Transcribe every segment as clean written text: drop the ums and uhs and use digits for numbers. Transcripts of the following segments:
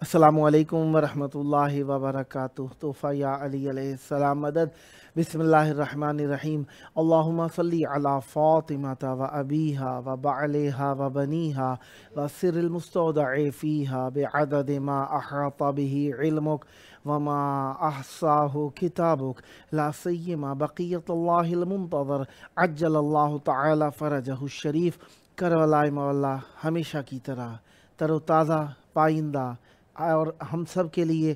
السلام علیکم ورحمۃ اللہ وبرکاتہ۔ تحفہ یا علی علیہ السلام مدد۔ بسم اللہ الرحمن الرحیم۔ اللہم صلی علی فاطمہ و ابیہا و بعلہا و بنیہا و سر المستودع فیہا بعدد ما احاط به علمک وما احصاہ کتابک، لا سیما بقیت اللہ المنتظر عجل اللہ تعالی فرجہ الشریف۔ کربلا مولا ہمیشہ کی طرح تر و تازہ، پائندہ اور ہم سب کے لیے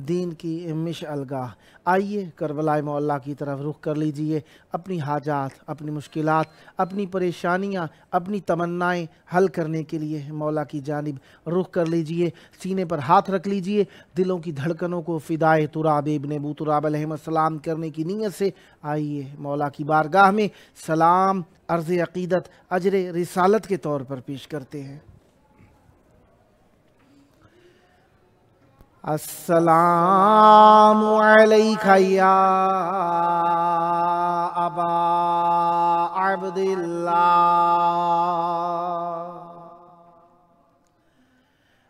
دین کی مشعل گاہ۔ آئیے کربلا مولا کی طرف رخ کر لیجئے، اپنی حاجات، اپنی مشکلات، اپنی پریشانیاں، اپنی تمنائیں حل کرنے کے لیے مولا کی جانب رخ کر لیجئے۔ سینے پر ہاتھ رکھ لیجئے، دلوں کی دھڑکنوں کو فدائے تراب ابن ابو تراب علیہ السلام کرنے کی نیت سے آئیے مولا کی بارگاہ میں سلام، عرض عقیدت، اجر رسالت کے طور پر پیش کرتے ہیں۔ السلام علیک یا ابا عبداللہ،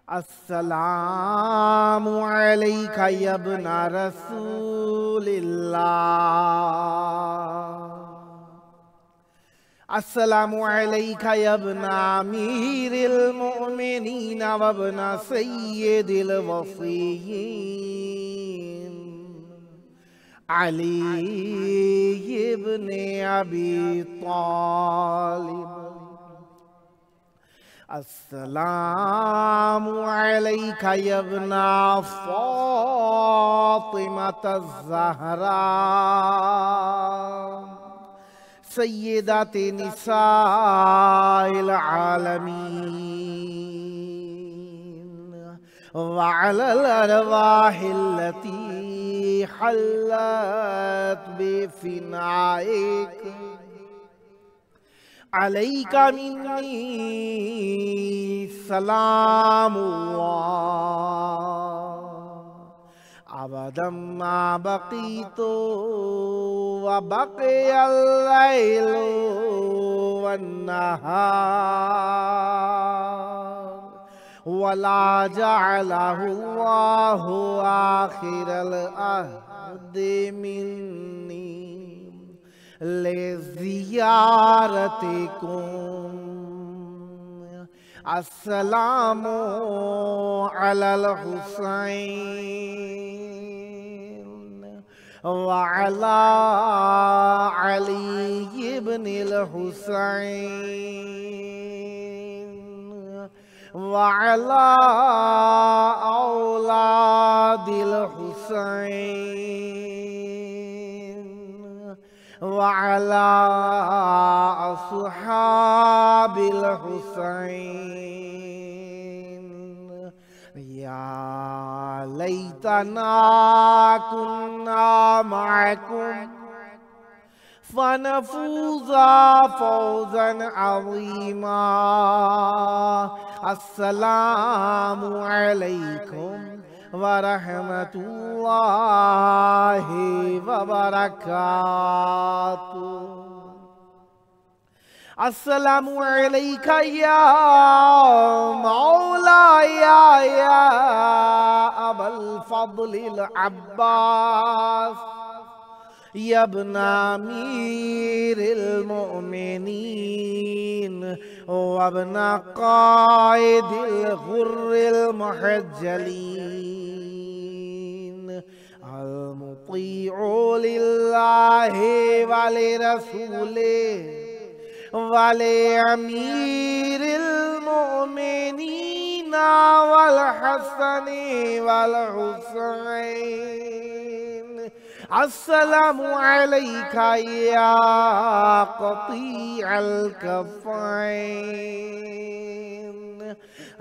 السلام علیک یا ابن رسول اللہ، السلام علیک یا ابن امیر المؤمنین و ابن سید الوصیین علی ابن ابی طالب، السلام علیک یا ابن فاطمة الزہراء سیدات نساء العالمین، وعلی الارواح التي حلت بفنائک، علیک منی سلام اللہ ابدا ما بقیت وبقی اللیل والنہار، ولا جعلہ اللہ آخر العہد منی لزیارتکم، السلام علی الحسین وعلی علی ابن الحسین وعلی اولاد الحسین وعلی اصحاب الحسین، یا لیتنا کنا معکم فنفوز فوزا عظیما، السلام علیکم ورحمۃ اللہ وبرکاتہ۔ السلام علیک یا مولائی یا ابا الفضل العباس، یا ابن امیر المؤمنین وابن قائد الغر المحجلین، المطیع للہ ولرسولہ ولامیر المؤمنین والحسن والحسین، السلام علیک یا قطیع الکفین،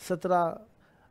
17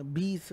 20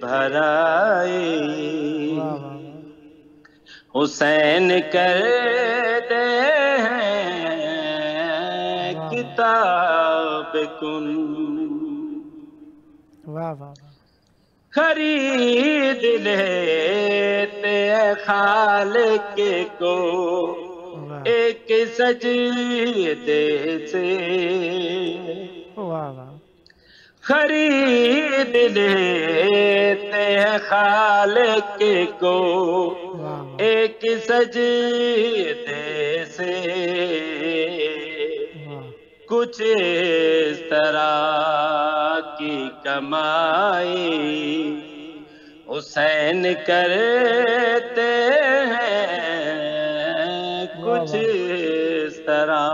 بھرائے واہ واہ واہ حسین کرتے ہیں کتاب کن واہ واہ واہ خرید لیتے ہیں خالق کو واہ ایک سجدے سے واہ واہ خرید لیتے ہیں خالق کو واہ واہ ایک سجدے سے واہ کچھ اس طرح کی کمائی حسین کرتے ہیں کچھ اس طرح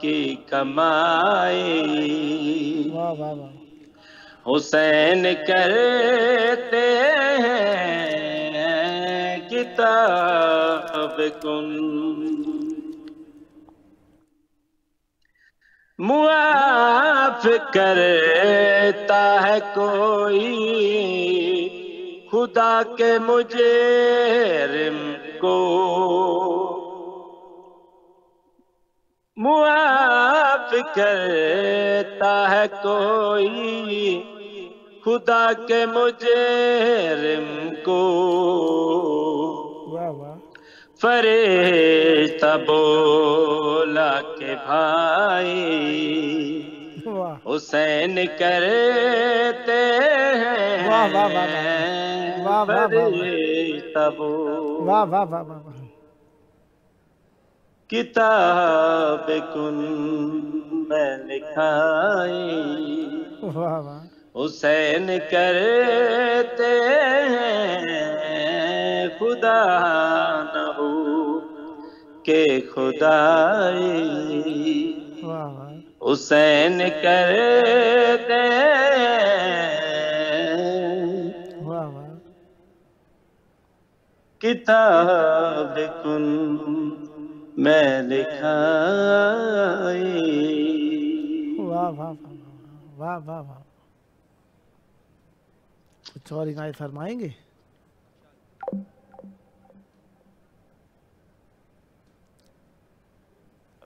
کی کمائی واہ واہ واہ حسین کرتے ہیں کتاب کن معاف کرتا ہے کوئی خدا کے مجرم کو معاف کرتا ہے کوئی خدا کے مجرم کو واہ واہ فرشتہ بولا کہ بھائی واہ حسین کرتے ہیں واہ واہ واہ واہ واہ واہ فرشتہ واہ واہ واہ واہ واہ کتاب کن میں لکھائی واہ واہ حسین کرتے ہیں خدا نہ ہو کہ خدائی واہ واہ حسین کرتے واہ واہ کتاب کن میں لکھائی واہ واہ واہ واہ واہ کچھ اور عنایت فرمائیں گے؟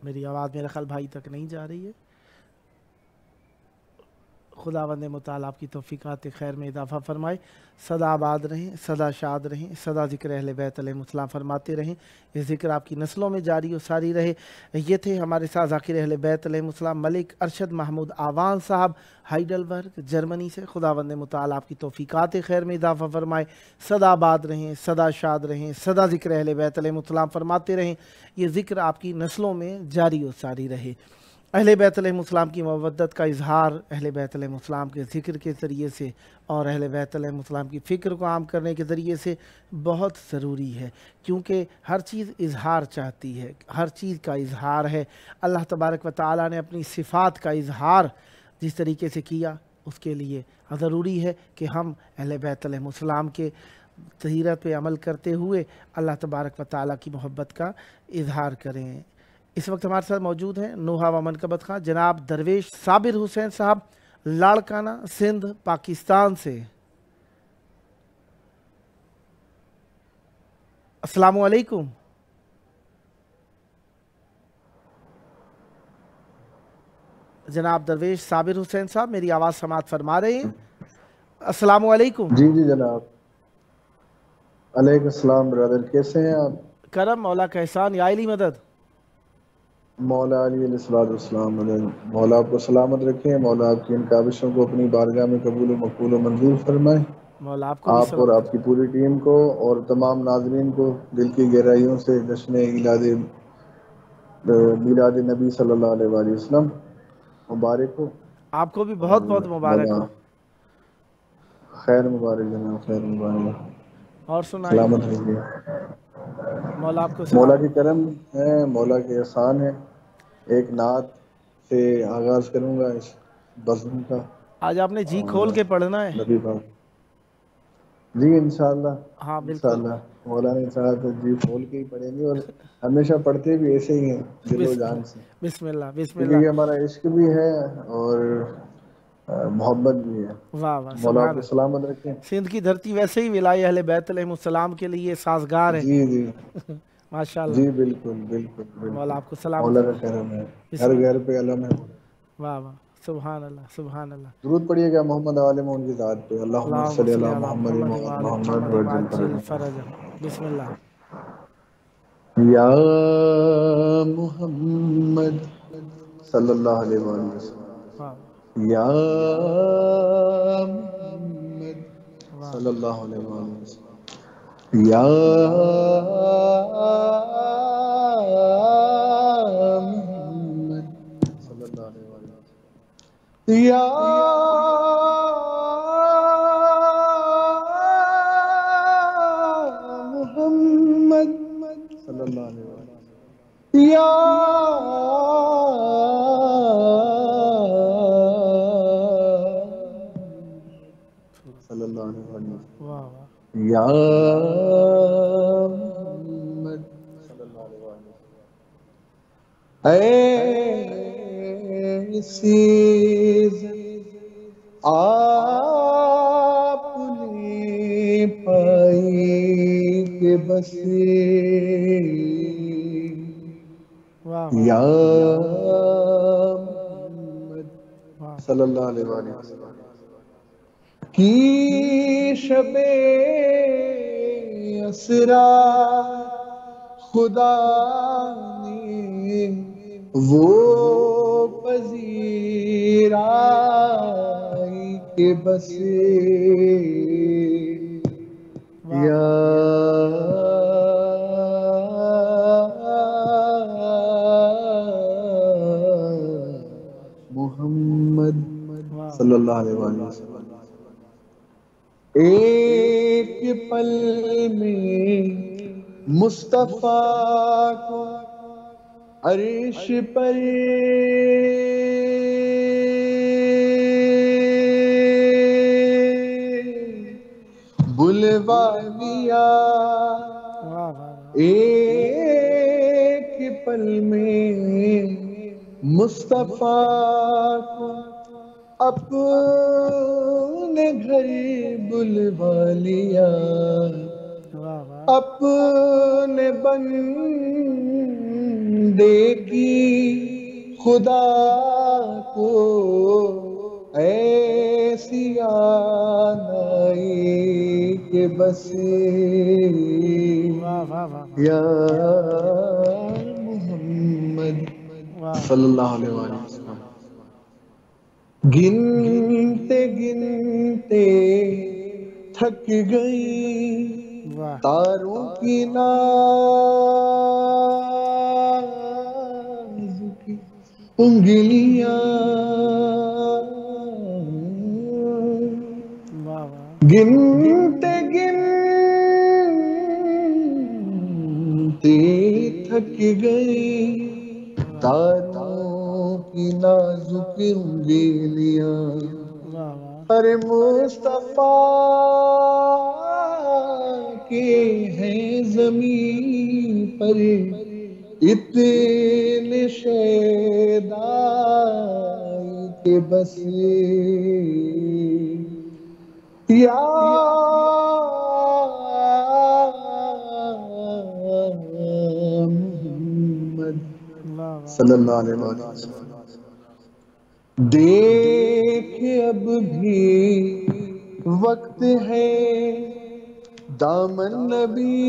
میری آواز میرا خیال بھائی تک نہیں جا رہی ہے. خداوند متعال آپ کی توفیقات خیر میں اضافہ فرمائے. سدا آباد رہیں، سدا شاد رہیں، سدا ذکر اہل بیت علیہ السلام فرماتے رہیں. یہ ذکر آپ کی نسلوں میں جاری و ساری رہے. یہ تھے ہمارے ساتھ ذاکر اہل بیت علیہ السلام ملک ارشد محمود آوان صاحب ہائیڈلبرگ جرمنی سے. خداوند متعال آپ کی توفیقات خیر میں اضافہ فرمائے. سدا آباد رہیں، سدا شاد رہیں، سدا ذکر اہل بیت علیہ السلام فرماتے رہیں. یہ ذکر آپ کی نسلوں میں جاری و ساری رہے. اہل بیت علیہ السلام کی مودت کا اظہار اہل بیت علیہ السلام کے ذکر کے ذریعے سے اور اہل بیت علیہ السلام کی فکر کو عام کرنے کے ذریعے سے بہت ضروری ہے، کیونکہ ہر چیز اظہار چاہتی ہے، ہر چیز کا اظہار ہے. اللہ تبارک و تعالیٰ نے اپنی صفات کا اظہار جس طریقے سے کیا، اس کے لیے ضروری ہے کہ ہم اہل بیت علیہ السلام کے سیرت پہ عمل کرتے ہوئے اللہ تبارک و تعالیٰ کی محبت کا اظہار کریں. اس وقت ہمارے ساتھ موجود ہیں نوحہ و منقبت خواں جناب درویش صابر حسین صاحب لاڑکانہ سندھ پاکستان سے. السلام علیکم. جناب درویش صابر حسین صاحب میری آواز سماعت فرما رہے ہیں؟ السلام علیکم. جی جی جناب. علیکم السلام برادر، کیسے ہیں آپ؟ کرم مولا کا احسان، یا علی مدد. مولا علی علیہ السلام مدد. مولا آپ کو سلامت رکھیں، مولا آپ کی ان کاوشوں کو اپنی بارگاہ میں قبول و مقبول و منظور فرمائے. مولا آپ کو بھی آپ اور سلامت آپ کی پوری ٹیم کو اور تمام ناظرین کو دل کی گہرائیوں سے جشن میلاد نبی صلی اللہ علیہ وآلہ وسلم مبارک ہو. آپ کو بھی بہت بہت مبارک ہو. خیر مبارک جناب، خیر مبارک. اور سنائیے. سلامت رہیے. مولا آپ کو مولا سلامت. کی کرم ہے، مولا کے احسان ہے. ایک نعت سے آغاز کروں گا اس بزم کا. آج آپ نے جی کھول کے پڑھنا ہے. نبی پاک. جی انشاءاللہ. ہاں بالکل. انشاءاللہ مولا نے چاہا تو جی کھول کے ہی پڑھیں گے، اور ہمیشہ پڑھتے بھی ایسے ہی ہیں دل و جان سے، بسم اللہ بسم کیونکہ اللہ. یہ ہمارا عشق بھی ہے اور محبت بھی ہے. واہ واہ مولا آپ سبحان کو اللہ. سلامت رکھیں. سندھ کی دھرتی ویسے ہی ولائی اہل بیت علیہ السلام کے لیے سازگار ہے. جی جی ماشاء اللہ. جی بالکل بالکل مولا بالکل. آپ کو سلامت مولا کا رکھے. کرم ہے. بسم ہر اللہ. گھر پہ علم ہے. واہ واہ سبحان اللہ سبحان اللہ. درود پڑھیے گا محمد عالم ان کی ذات پہ. اللہم اللہم صلی صلی علی علی محمد محمد وعلی وآل محمد محمد وعجل وعجل فرجہ. فرجہ. بسم اللہ. یا محمد صلی اللہ علیہ وسلم. واہ یا محمد واہ صلی اللہ علیہ وسلم. یا محمد صلی اللہ علیہ وسلم. یا محمد صلی اللہ علیہ وسلم. یا صلی اللہ علیہ وسلم. واہ واہ. یا محمد صلی اللہ علیہ وسلم. ایسی عزت آپ نے پائی کہ بس واہ یا واہ. محمد صلی اللہ علیہ وسلم کی شب اسرا خدا نے وہ پذیرائی کہ بس یا محمد صلی اللہ علیہ وسلم. ایک پل میں مصطفیٰ کو عرش پر بلوا لیا. ایک پل میں مصطفیٰ کو اپنے گھر بلوا لیا. اپنے بندے کی خدا کو ایسی آنائی کہ بس یا محمد صلی اللہ علیہ وسلم. گنتے گنتے تھک گئی تاروں کی نازک انگلیاں. گنتے گنتے تھک گئی تاروں کی نازک انگلیاں. ارے مصطفیٰ کے ہیں زمین پر اتنے شیدائی کہ بس یا محمد صلی اللہ علیہ وسلم. دیکھ اب بھی وقت ہے دامن نبی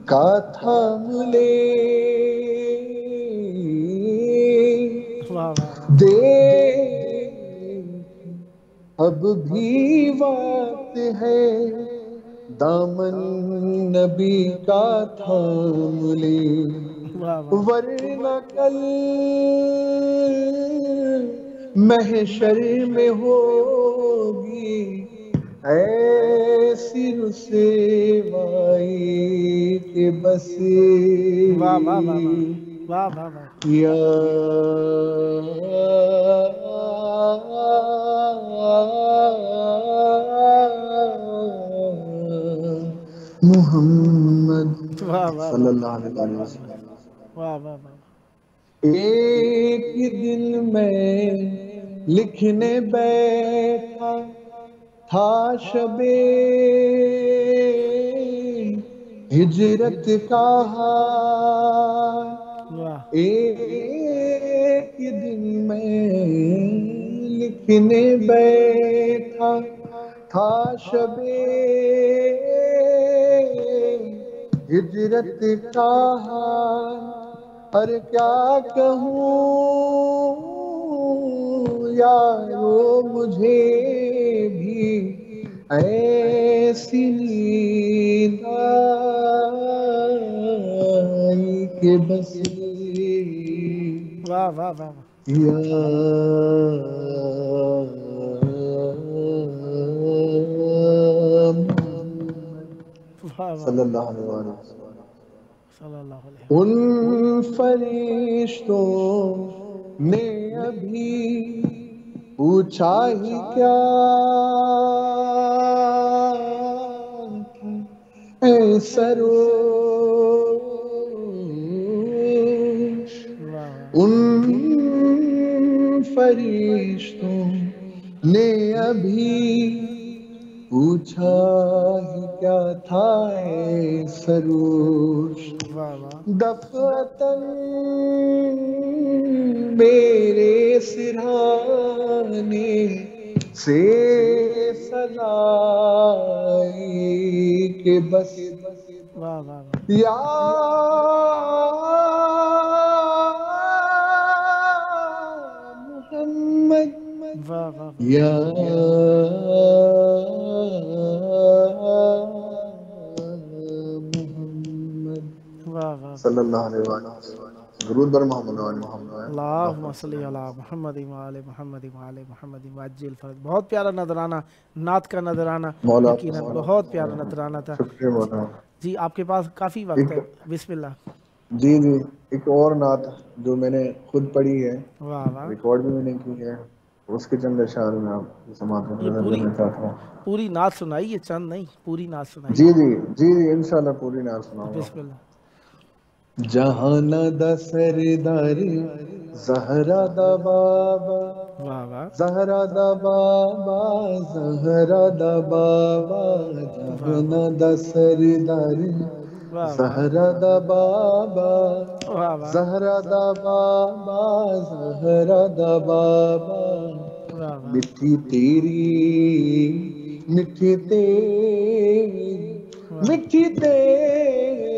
کا تھام لے. دیکھ اب بھی وقت ہے دامن نبی کا تھام لے. ورنہ کل محشر میں ہوگی ایسی رسوائی کہ بس یا محمد صلی اللہ علیہ وسلم. ایک دن میں لکھنے بیٹھا تھا شبِ ہجرت کا حال، ایک دن میں لکھنے بیٹھا تھا شبِ ہجرت کا حال، اور کیا کہوں یارو مجھے بھی ایسی نیند آئی کہ بس واہ واہ واہ یا واہ صلی اللہ علیہ وسلم۔ صلی اللہ علیہ ان فرشتوں نے ابھی پوچھا ہی کیا اے سروش، ان فرشتوں نے ابھی پوچھا ہی کیا تھا اے سروش، دفعتاً میرے سرہانے سے سلائی کہ بس یا محمد یا محمد صلی اللہ علیہ وسلم۔ درود بر محمد و آل محمد۔ اللہم صلی علی محمد و آل محمد و آل محمد وعجل فرج۔ بہت پیارا نذرانہ، نعت کا نذرانہ، یقیناً بہت پیارا نذرانہ تھا۔ شکریہ مولانا۔ جی آپ کے پاس کافی وقت ہے، بسم اللہ۔ جی جی، ایک اور نعت جو میں نے خود پڑھی ہے، واہ واہ، ریکارڈ بھی میں نے کی ہے، اس کے چند اشعار میں آپ کی سماعت میں نظر دینا چاہتا ہوں۔ پوری نعت سنائیے، چند نہیں، پوری نعت سنائیے۔ جی جی جی جی، انشاءاللہ پوری نعت سناؤں گا۔ بسم اللہ۔ جہان دا سردار زہرا دا بابا، واہ واہ، زہرا دا بابا، زہرا دا بابا، جہان دا سردار زہرا دا بابا، زہرا دا بابا، زہرا دا بابا، مٹھی تیری مٹھی تیری مٹھی تیری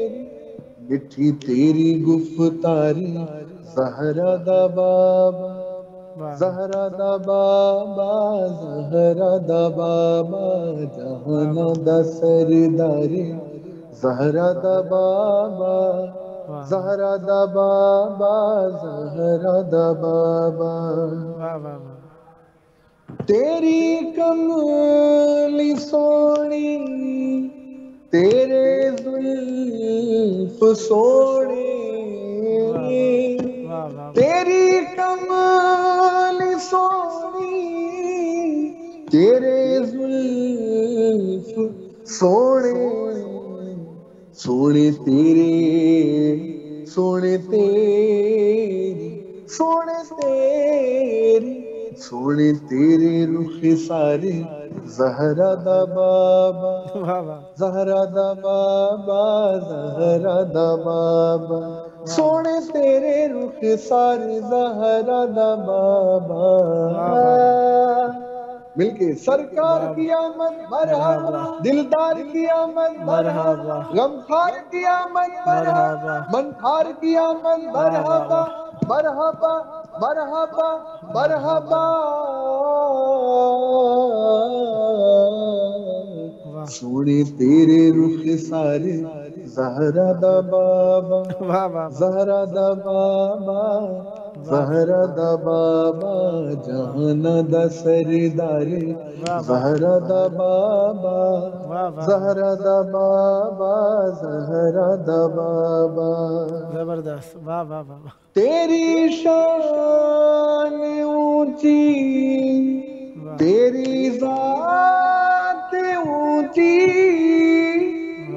مٹھی تیری گفتاری، زہرا دا بابا، زہرا دا بابا، زہرا دا بابا، جہان دا سرداری، زہرا دا بابا، زہرا دا بابا، زہرا دا بابا، تیری کملی سونی، تیرے زلف سونے، تیری کملی سونی، تیرے زلف سونے، سونے تیرے، سونے تیری، سونے تیری، سونے تیرے رخ سارے، زہرا دا بابا، زہرا دا بابا، زہرا دا بابا، سونے تیرے رخ سارے، زہرا دا بابا۔ مل کے سرکار کی آمد مرحبا، دلدار کی آمد مرحبا، غمخار کی آمد مرحبا، منخار کی آمد مرحبا، مرحبا مرحبا مرحبا، سونے تیرے رخ سارے، زہرا دا بابا، زہرا دا بابا، زہرا دا بابا، جہان دا سردارے، زہرا دا بابا، زہرا دا بابا، زہرا دا بابا۔ زبردست، واہ واہ واہ، تیری شان اونچی، تیری ذات اونچی،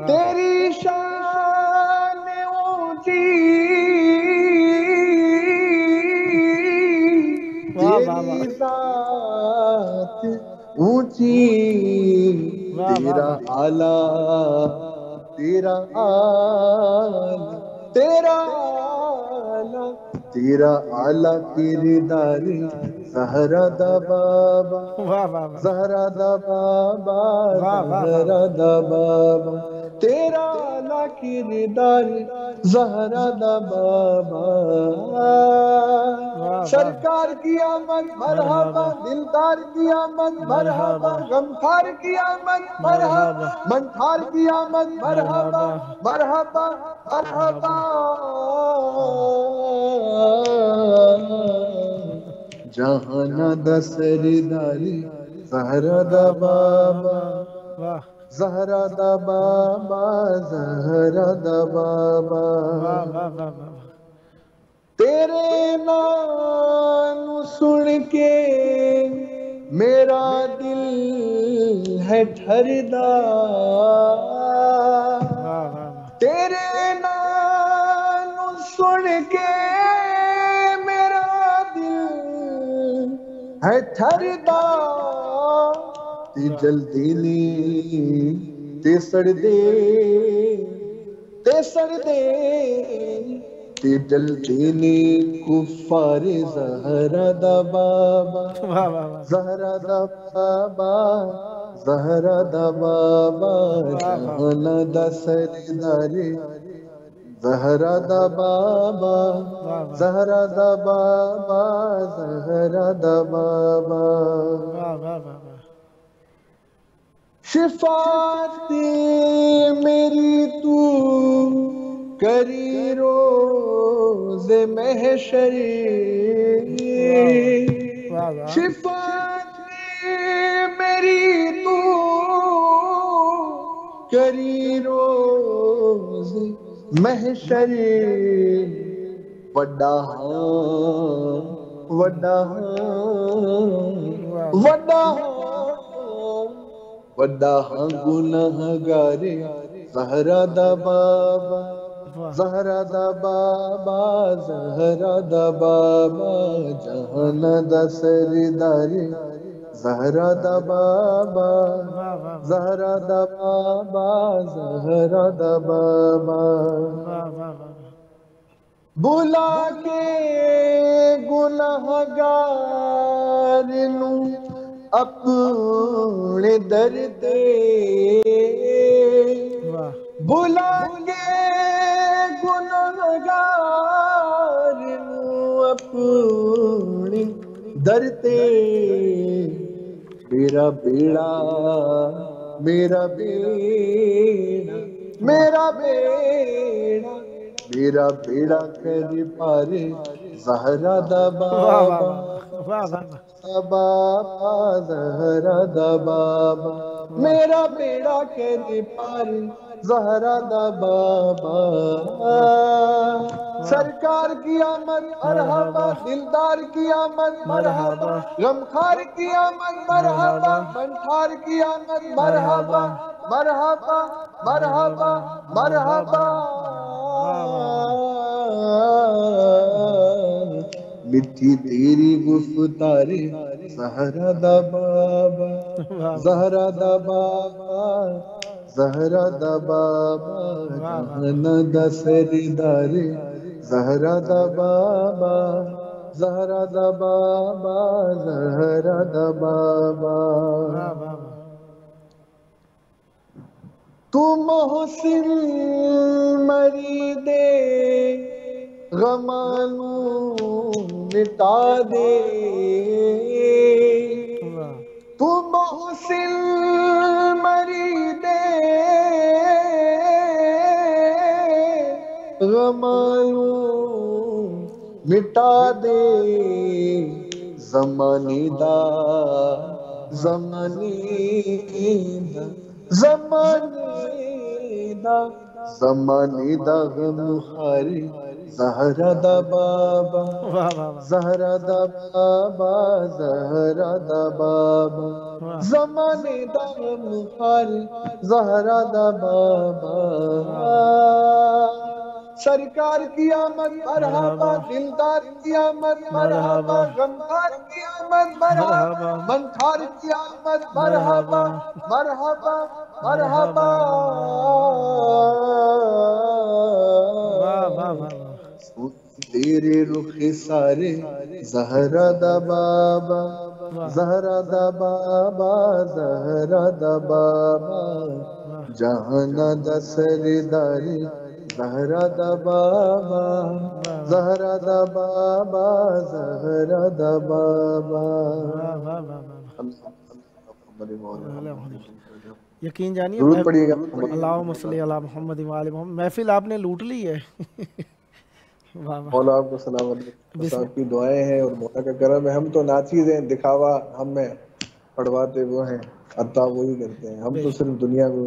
تیری شان اونچی، تیرا آلہ تیرا آلہ تیرا آلہ تیرا آلہ کرداری زہرا دا بابا واہ واہ واہ زہرا دا بابا واہ واہ زہرا دا بابا تیرا آلہ کرداری زہرا دا بابا سرکار کی آمد مرحبا دلدار کی آمد مرحبا غمخار کی آمد مرحبا منتھار کی آمد مرحبا مرحبا مرحبا جہانا دا سرداری زہرا دا بابا واہ زہرا دا بابا زہرا دا بابا واہ واہ واہ واہ تیرے نام سن کے میرا دل ہے ٹھردا تیرے نام سن کے میرا دل ہے ٹھردا تے جلدی نہیں تے سڑ دے تے جلدی نہیں کفار زہرا دا بابا زہرا دا بابا زہرا دا بابا جہانا دا سرداری زہرا دا بابا زہرا دا بابا زہرا دا بابا شفاعت میری تو کری روز محشر شفاعت میری تو کری روز محشر وڈا ہاں گناہ گارے زہرا دا بابا زہرا دا بابا زہرا دا بابا جہانا دا سرداری زہرا دا بابا زہرا دا بابا زہرا دا بابا بلا کے گناہ گار نو اپنے در دے بلا کے گناہگار نو اپنے در تے میرا بیڑا میرا بیڑا میرا بیڑا میرا بیڑا کر پارے زہرا دا بابا بابا زہرا دا بابا میرا بیڑا کر پارے زہرا دا بابا سرکار کی آمد مرحبا دلدار کی آمد مرحبا غمخار کی آمد مرحبا منتھار کی آمد مرحبا مرحبا مرحبا مرحبا مٹھی تیری گفتاری زہرا دا بابا زہرا دا بابا زہرا دا بابا جہانا دا سرداری زہرا دا بابا زہرا دا بابا زہرا دا بابا تو محسن مری دے غمانو مٹا دے تو محسن مری دے غمانو مٹا دے زمانی دا زمانی دا زمانی دا زمانی دا غمخاری زہرا دا بابا زہرا دا بابا زہرا دا بابا زمانے دا غمخاری زہرا دا بابا سرکار کی آمد مرحبا دلدار کی آمد مرحبا غمخار کی آمد مرحبا منتھار کی آمد مرحبا مرحبا مرحبا واہ واہ واہ تیرے رخ سارے زہرا دا بابا زہرا دا بابا زہرا دا بابا جہانا دا سرداری زہرا دا بابا زہرا دا بابا زہرا دا بابا. یقین جانیے ضرور پڑھیے گا. اللہم صلی علی محمد و آل محمد. محفل آپ نے لوٹ لی ہے. مولا آپ کو سلام علیکم. آپ کی دعائیں ہیں اور مولا کا کرم ہے. ہم تو ناچیز ہیں, دکھاوا ہم میں پڑھواتے وہ ہیں, عطا وہی کرتے ہیں. ہم تو صرف دنیا کو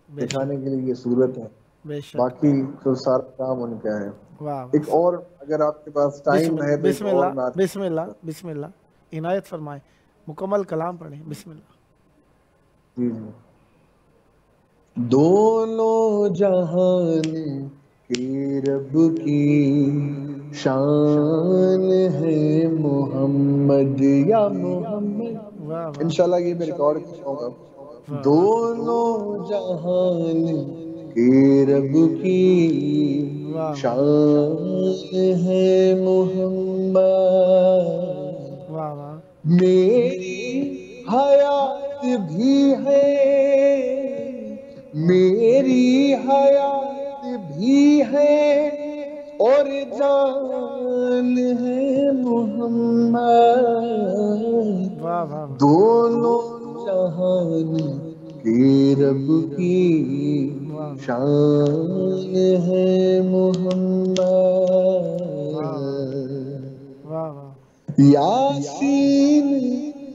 دکھانے کے لیے یہ صورت ہے, باقی تو سارا کام ان کا ہے. ایک اور اگر آپ کے پاس ٹائم ہے تو بسم اللہ بسم اللہ بسم اللہ عنایت فرمائیں, مکمل کلام پڑھیں. بسم اللہ. دونوں جہان کے رب کی شان ہے محمد یا محمد. انشاءاللہ یہ میں ریکارڈ کروں گا. دونوں جہان کے رب کی شان ہے محمد. میری حیات بھی ہے, میری حیات بھی ہے, اور جان ہے محمد. دونوں جہان کے رب کی شان ہے محمد. یاسین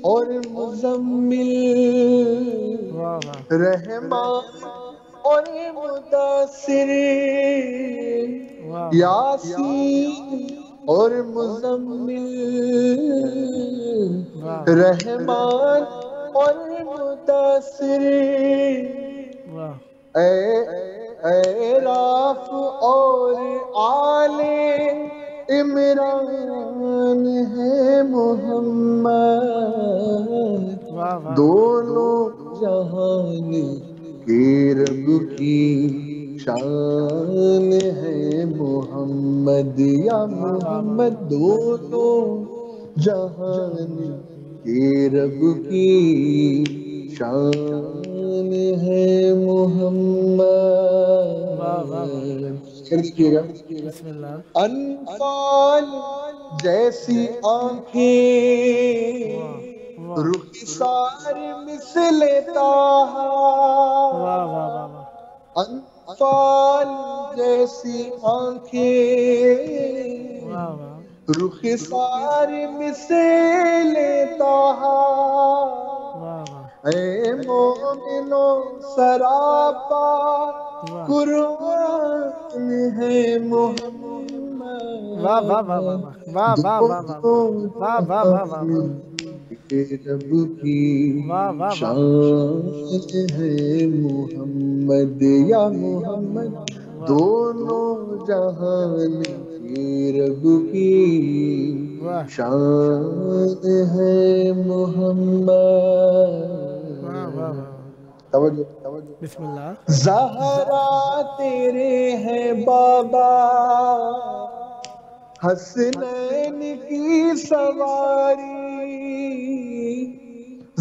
اور مزمل, رحمان اور مدثر. یاسین اور مزمل, رحمان اور مدثر. اے راف اور آل عمران ہے محمد. دونوں جہان کے رب کی شان ہے محمد یا محمد. دونوں جہان کے رب کی شان ہے محمد. دیکھیے گا. انفال جیسی آنکھیں, رخسار مثل طٰہٰ. انفال جیسی آنکھیں, رخسار مثل طٰہٰ. اے مومنو سراپا قرآن ہے محمد. رب کی شان ہے محمد یا محمد. دونوں جہان کے رب کی شان ہے محمد. بسم اللہ. زہرا تیرے ہیں بابا, حسنین کی سواری.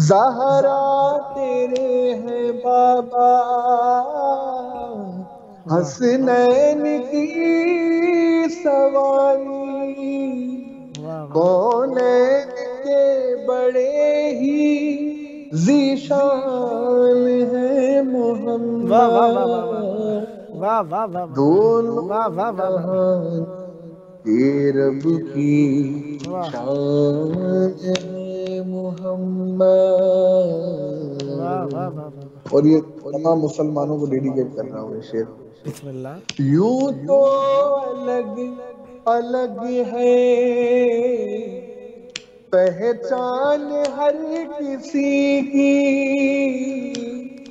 زہرا تیرے ہیں بابا, حسنین کی سواری. کونین کے بڑے ہی ذیشان ہے محمد. دونوں جہان کے رب کی شان ہے محمد. اور یہ تمام مسلمانوں کو ڈیڈیکیٹ کر رہا ہوں یہ شعر. بسم اللہ. یوں تو الگ الگ ہے پہچان ہر کسی کی.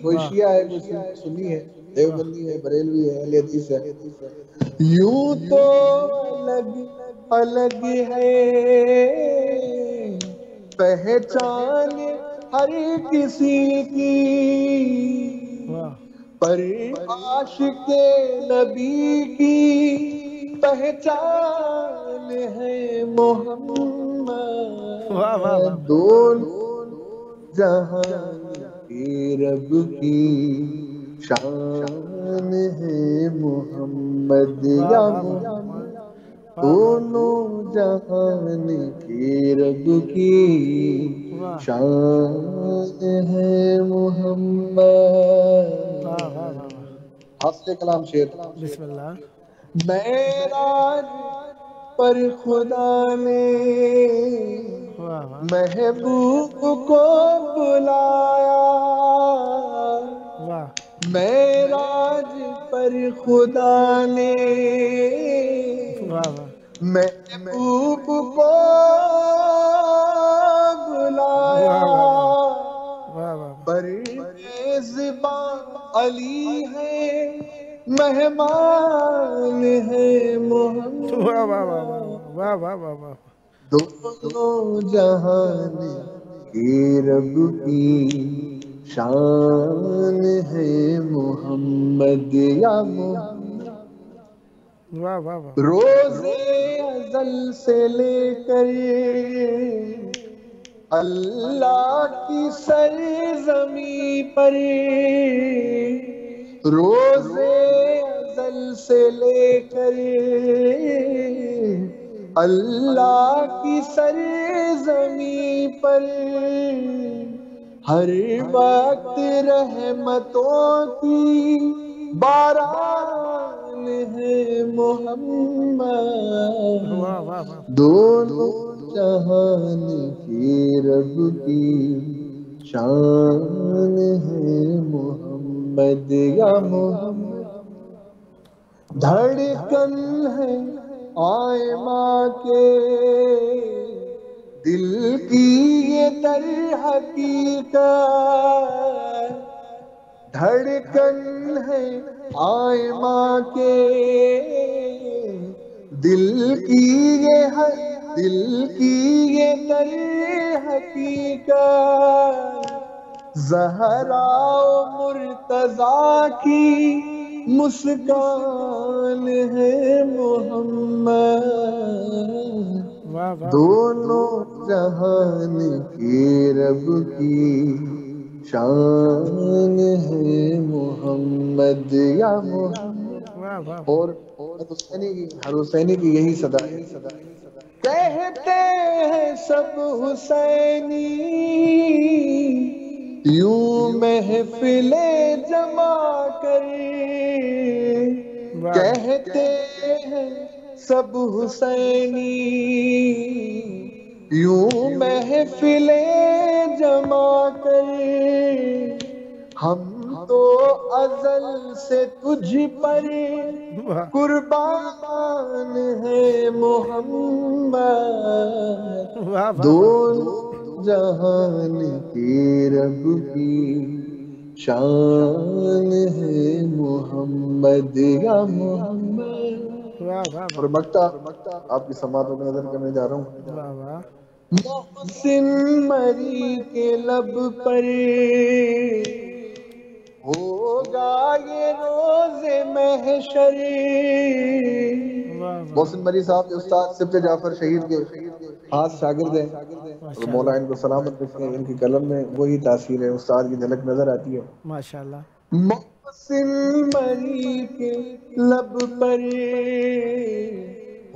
کوئی شیعہ ہے, کوئی سنی ہے, دیوبندی ہے, بریلوی ہے, اہل حدیث ہے. یوں تو الگ الگ ہے پہچان ہر کسی کی, پر عاشق نبی کی پہچان ہے محمد، دونوں جہان کے رب کی شان ہے محمد، یا محمد دونوں جہان کے رب کی شان ہے محمد۔ حافظ کلام شعر۔ بسم اللہ۔ معراج پر خدا نے محبوب کو بلایا، معراج پر خدا نے محبوب کو بلایا، میزبان علی ہے مہمان ہے محمد، دونوں جہان کے رب کی شان ہے محمد، یا محمد روزے ازل سے لے کر اللہ کی سرزمین پر، روزے ازل سے لے کر اللہ کی سرزمین پر، ہر وقت رحمتوں کی باران ہے محمد، دونوں جہان کے رب کی شان ہے محمد، یا محمد دھڑکن ہے آئمہ کے دل کی یہ در حقیقت، دھڑکن ہے آئمہ کے دل کی یہ در حقیقت، زہرا و مرتضیٰ کی مسکان ہے محمد، دونوں جہان کے رب کی شان ہے محمد، یا محمد۔ اور حسینی کی یہی صدا ہے، کہتے ہیں سب حسینی یوں محفلیں جمع کر، کہتے ہیں سب حسینی یوں محفلیں جمع کر، ہم تو ازل سے تجھ پر قربان ہے محمد، دونوں جہان کے رب کی شان ہے محمد، یا محمد۔ اور مکتا آپ کی سماعتوں میں نظر کرنے جا رہا ہوں، محسن مری کے لب پر ہوگا یہ روز محشر، محسن مری صاحب کے استاد سبت جعفر شہید کے خاص شاگرد ہیں، مولا ان کو سلامت رکھے، ان کی قلم میں وہی تاثیر ہے، استاد کی جھلک نظر آتی ہے ماشاءاللہ۔ محسن مری کے لب پر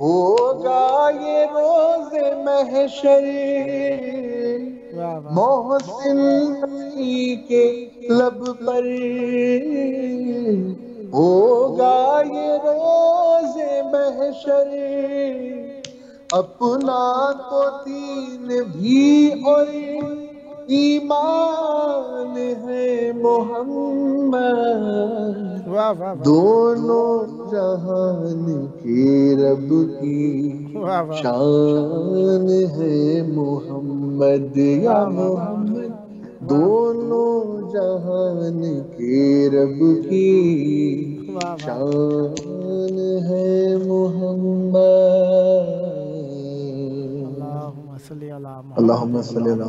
ہوگا یہ روز محشر، محسن مری کے لب پر ہوگا یہ روز محشر، اپنا تو دین بھی اور ایمان ہے محمد، دونوں جہان کے رب کی شان ہے محمد، یا محمد دونوں جہان کے رب کی شان ہے محمد۔ اللہم صلی علی محمد۔ اللہم صلی علی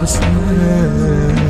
Hassan